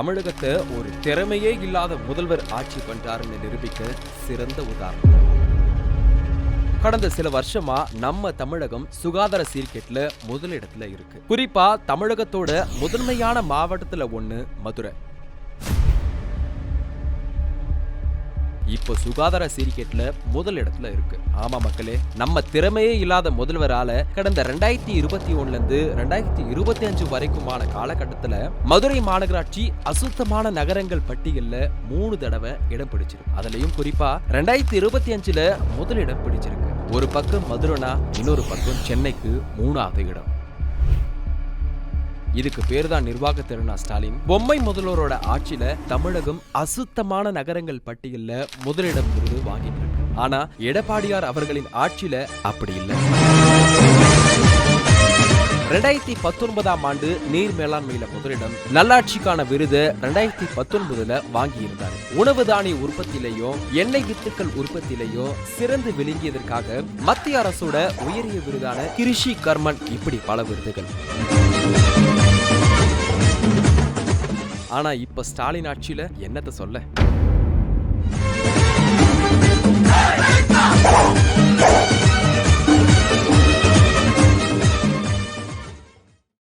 தமிழகத்தை ஒரு திறமையே இல்லாத முதல்வர் ஆட்சி பண்றாருன்னு நிரூபிக்க சிறந்த உதாரணம். கடந்த சில வருஷமா நம்ம தமிழகம் சுகாதார சீர்கேட்டுல முதலிடத்துல இருக்கு. குறிப்பா தமிழகத்தோட முதன்மையான மாவட்டத்துல ஒண்ணு மதுரை. இப்போ சுகாதார சீர்கேட்டுல முதல் இடத்துல இருக்கு. ஆமா மக்களே, நம்ம திறமையே இல்லாத முதல்வரால கடந்த 2021 இருந்து 2025 வரைக்குமான காலகட்டத்துல மதுரை மாநகராட்சி அசுத்தமான நகரங்கள் பட்டியல்ல 3 தடவை இடம் பிடிச்சிருக்கு. அதுலயும் குறிப்பா 2025ல முதலிடம் பிடிச்சிருக்கு. ஒரு பக்கம் மதுரைனா இன்னொரு பக்கம் சென்னைக்கு 3வது இடம். இதுக்கு பேர் தான் நிர்வாக திறனா ஸ்டாலின். பொம்மை முதல்வரோட ஆட்சியில தமிழகம் அசுத்தமான நகரங்கள் பட்டியல்ல முதலிடம் விருது வாங்கிட்டு இருக்கு. ஆனா எடப்பாடியார் அவர்களின் ஆட்சியில அப்படி இல்லை. 2019ஆம் ஆண்டு நீர் மேலாண்மையில முதலிடம், நல்லாட்சிக்கான விருது 2019ல வாங்கி இருந்தாரு. உணவு தானிய உற்பத்தியிலையும் எண்ணெய் வித்துக்கள் உற்பத்தியிலையும் சிறந்து விளங்கியதற்காக மத்திய அரசோட உயரிய விருதான கிருஷி கர்மன், இப்படி பல விருதுகள். ஆனா இப்ப ஸ்டாலின் ஆட்சியில என்னத்த சொல்ல.